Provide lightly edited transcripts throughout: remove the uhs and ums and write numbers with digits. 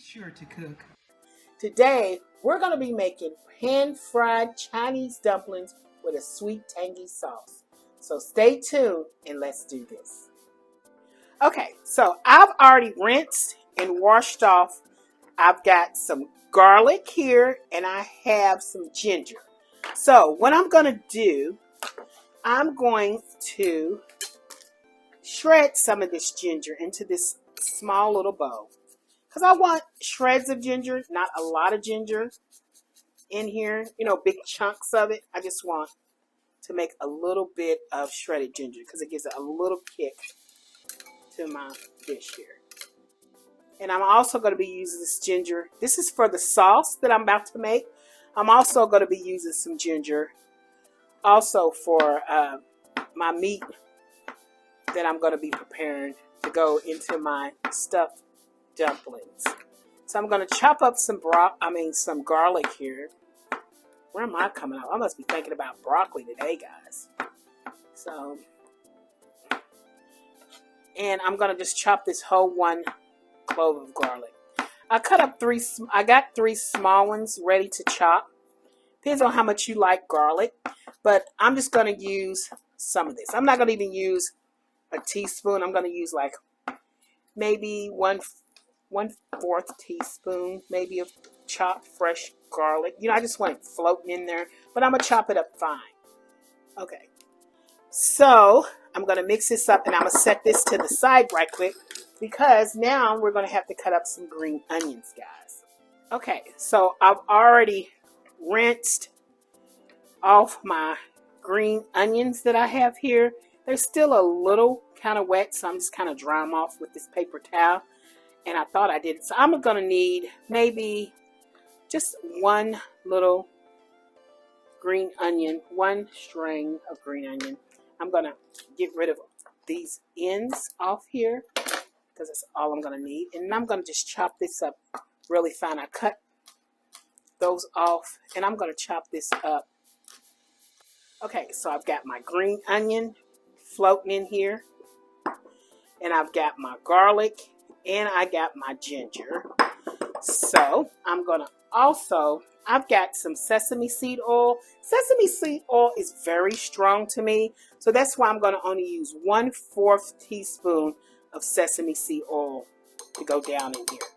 sure to cook. Today, we're going to be making pan-fried Chinese dumplings with a sweet, tangy sauce. So stay tuned and let's do this. Okay, so I've already rinsed and washed off. I've got some garlic here and I have some ginger. So what I'm going to do, I'm going to shred some of this ginger into this small little bowl. Because I want shreds of ginger, not a lot of ginger in here. You know, big chunks of it. I just want to make a little bit of shredded ginger because it gives it a little kick to my dish here. And I'm also going to be using this ginger. This is for the sauce that I'm about to make. I'm also going to be using some ginger also for my meat that I'm going to be preparing to go into my stuffed dumplings. So I'm going to chop up some garlic here. Where am I coming up? I must be thinking about broccoli today, guys. So, and I'm going to just chop this whole 1 clove of garlic. I got 3 small ones ready to chop. Depends on how much you like garlic, but I'm just going to use some of this. I'm not going to even use a teaspoon. I'm going to use like maybe 1/4 teaspoon, maybe of chopped fresh garlic. You know, I just want it floating in there, but I'm going to chop it up fine. Okay, so I'm going to mix this up and I'm going to set this to the side right quick because now we're going to have to cut up some green onions, guys. Okay, so I've already rinsed off my green onions that I have here. They're still a little kind of wet, so I'm just kind of dry them off with this paper towel. And I thought I did. So I'm going to need maybe just 1 little green onion, 1 string of green onion. I'm going to get rid of these ends off here because that's all I'm going to need. And I'm going to just chop this up really fine. I cut those off and I'm going to chop this up. Okay, so I've got my green onion floating in here. And I've got my garlic. And I got my ginger. So I'm going to I've got some sesame seed oil. Sesame seed oil is very strong to me. So that's why I'm going to only use 1/4 teaspoon of sesame seed oil to go down in here.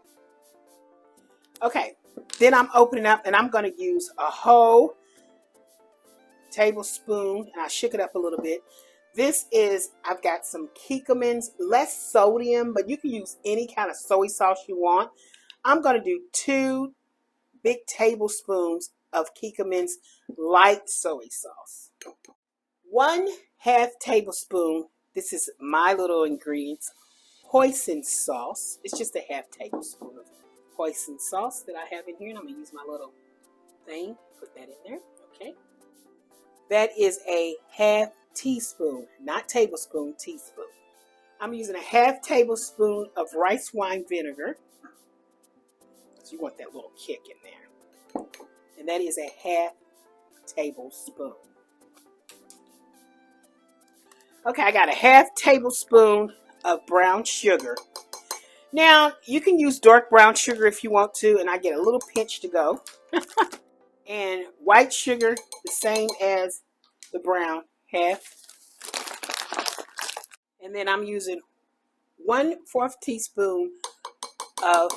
Okay, then I'm opening up and I'm going to use a whole tablespoon. And I shook it up a little bit. I've got some Kikkoman's, less sodium, but you can use any kind of soy sauce you want. I'm going to do 2 big tablespoons of Kikkoman's light soy sauce. 1/2 tablespoon, this is my little ingredients, hoisin sauce. It's just a 1/2 tablespoon of hoisin sauce that I have in here. And I'm going to use my little thing, put that in there, okay. That is a 1/2 teaspoon, not tablespoon, teaspoon. I'm using a 1/2 tablespoon of rice wine vinegar. So you want that little kick in there. And that is a 1/2 tablespoon. Okay, I got a 1/2 tablespoon of brown sugar. Now, you can use dark brown sugar if you want to, and I get a little pinch to go. And white sugar, the same as the brown, 1/2. And then I'm using 1/4 teaspoon of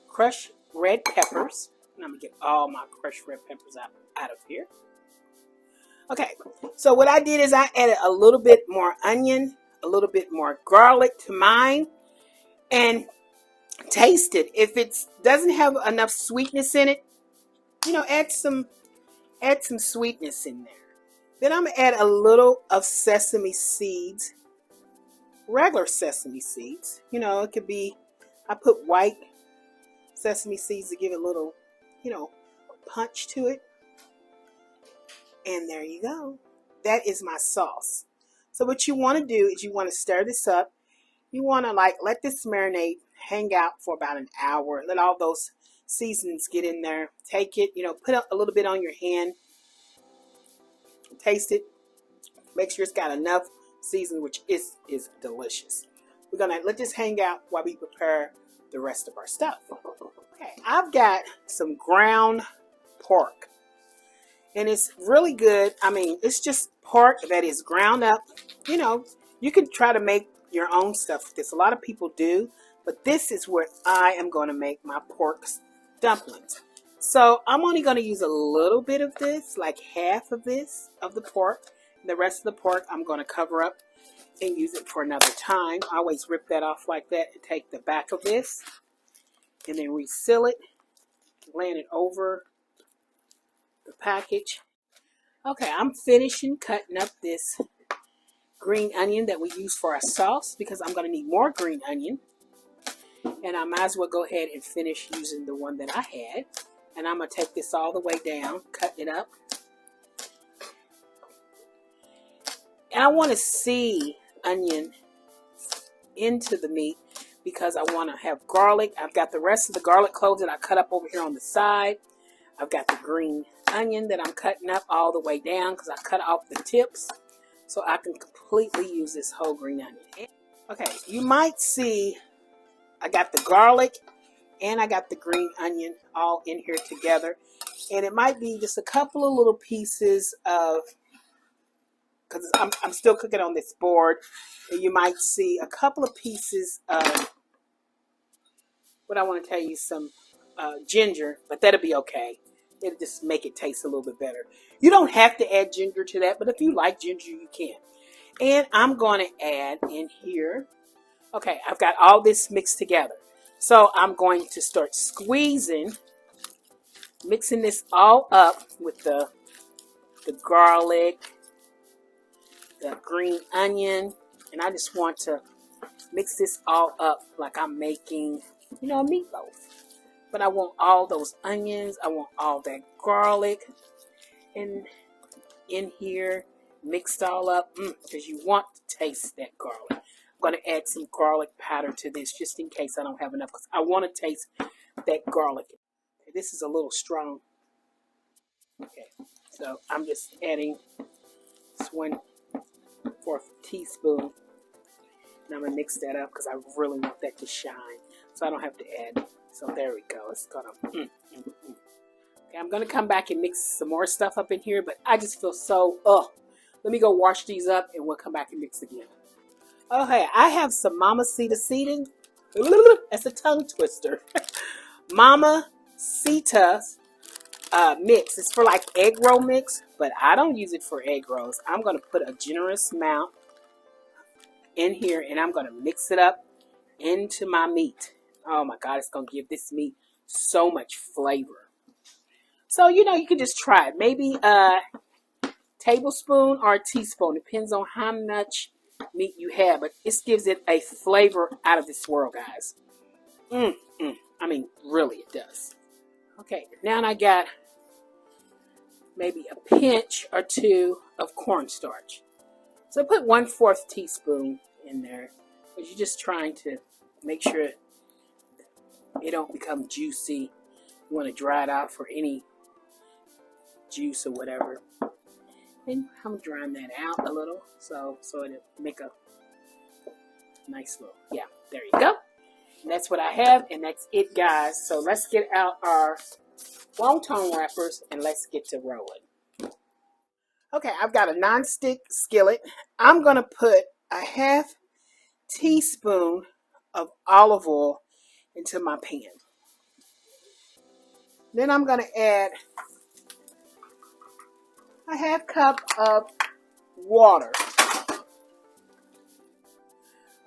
crushed red peppers. And I'm going to get all my crushed red peppers out of here. Okay, so what I did is I added a little bit more onion, a little bit more garlic to mine, and taste it. If it doesn't have enough sweetness in it, you know, add some sweetness in there. Then I'm going to add a little of sesame seeds, regular sesame seeds. You know, it could be, I put white sesame seeds to give it a little, you know, punch to it. And there you go. That is my sauce. So what you want to do is you want to stir this up. You want to let this marinate, hang out for about an hour. Let all those seasonings get in there. Take it, you know, put a little bit on your hand. Taste it. Make sure it's got enough seasoning, which is delicious. we're gonna let this hang out while we prepare the rest of our stuff. Okay, I've got some ground pork, and it's really good. I mean, it's just pork that is ground up. You know, you can try to make your own stuff with this. A lot of people do, but this is where I am going to make my pork dumplings. So I'm only going to use a little bit of this, like half of this, of the pork. The rest of the pork I'm going to cover up and use it for another time. I always rip that off like that and take the back of this and then reseal it, land it over the package. Okay, I'm finishing cutting up this green onion that we use for our sauce because I'm going to need more green onion. And I might as well go ahead and finish using the one that I had. And I'm going to take this all the way down, cut it up. And I want to see onion into the meat because I want to have garlic. I've got the rest of the garlic cloves that I cut up over here on the side. I've got the green onion that I'm cutting up all the way down because I cut off the tips so I can completely use this whole green onion. Okay, you might see I got the garlic and I got the green onion all in here together. And it might be just a couple of little pieces of, because I'm still cooking on this board, and you might see a couple of pieces of, what I want to tell you, some ginger, but that'll be okay. It'll just make it taste a little bit better. You don't have to add ginger to that, but if you like ginger, you can. And I'm going to add in here, okay, I've got all this mixed together. So I'm going to start squeezing, mixing this all up with the garlic, the green onion, and I just want to mix this all up like I'm making, you know, a meatloaf. But I want all those onions, I want all that garlic in here, mixed all up, because you want to taste that garlic. I'm going to add some garlic powder to this just in case I don't have enough, because I want to taste that garlic. Okay, this is a little strong. Okay, so I'm just adding this 1/4 teaspoon, and I'm going to mix that up because I really want that to shine, so I don't have to add. So there we go. It's gonna. Okay, I'm gonna come back and mix some more stuff up in here, but I just feel so. Let me go wash these up, and we'll come back and mix again. Okay, I have some Mama Sita seeding. That's a tongue twister. Mama Sita mix. It's for like egg roll mix, but I don't use it for egg rolls. I'm gonna put a generous amount in here, and I'm gonna mix it up into my meat. Oh my God, it's going to give this meat so much flavor. So, you know, you can just try it. Maybe a tablespoon or a teaspoon. Depends on how much meat you have. But this gives it a flavor out of this world, guys. I mean, really, it does. Okay, now I got maybe a pinch or two of cornstarch. So put 1/4 teaspoon in there. Because you're just trying to make sure it don't become juicy. You want to dry it out for any juice or whatever. And I'm drying that out a little so it'll make a nice little, yeah, there you go. And that's what I have, and that's it, guys. So let's get out our wonton wrappers and let's get to rolling. Okay, I've got a non-stick skillet. I'm going to put a 1/2 teaspoon of olive oil into my pan. Then I'm going to add a 1/2 cup of water.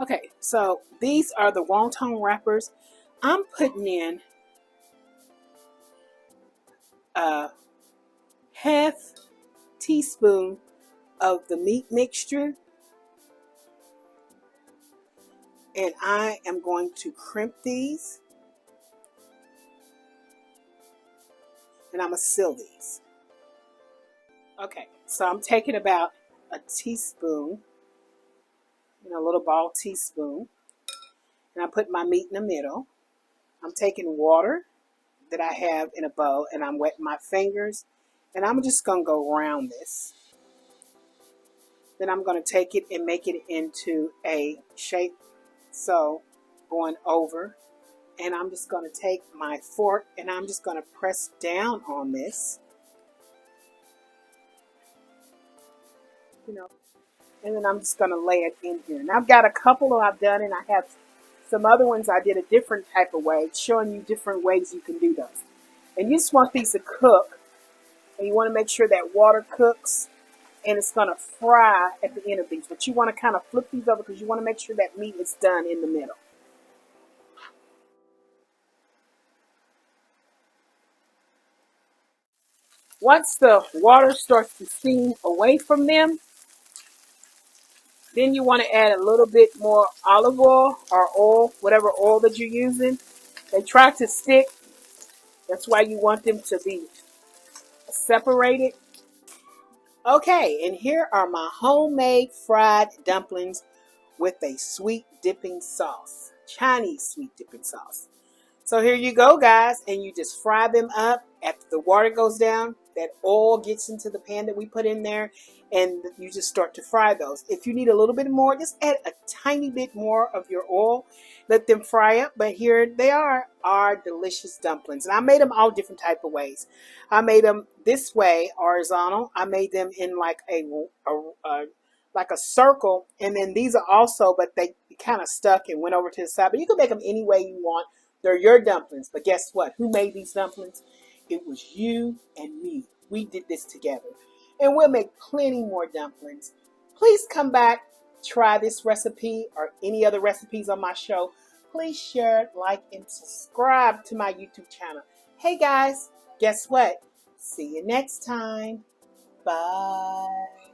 Okay, so these are the wonton wrappers. I'm putting in a 1/2 teaspoon of the meat mixture. And I am going to crimp these. And I'm going to seal these. Okay, so I'm taking about a teaspoon, a little ball teaspoon. And I put my meat in the middle. I'm taking water that I have in a bowl, and I'm wetting my fingers. And I'm just going to go around this. Then I'm going to take it and make it into a shape So going over, and I'm just going to take my fork and I'm just going to press down on this, you know, and then I'm just going to lay it in here. And I've got a couple that I've done, and I have some other ones I did a different type of way, showing you different ways you can do those. And you just want these to cook, and you want to make sure that water cooks, and it's going to fry at the end of these. But you want to kind of flip these over because you want to make sure that meat is done in the middle. Once the water starts to steam away from them, then you want to add a little bit more olive oil or oil, whatever oil that you're using. They try to stick. That's why you want them to be separated. Okay, and here are my homemade fried dumplings with a sweet dipping sauce, Chinese sweet dipping sauce. So here you go, guys, and you just fry them up. After the water goes down, that oil gets into the pan that we put in there, and you just start to fry those. If you need a little bit more, just add a tiny bit more of your oil. Let them fry up, but here they are, our delicious dumplings. And I made them all different type of ways. I made them this way, horizontal. I made them in like a circle, and then these are also, but they kind of stuck and went over to the side. But you can make them any way you want. They're your dumplings. But guess what? Who made these dumplings? It was you and me. We did this together. And we'll make plenty more dumplings. Please come back, try this recipe or any other recipes on my show. Please share, like, and subscribe to my YouTube channel. Hey guys, guess what? See you next time. Bye.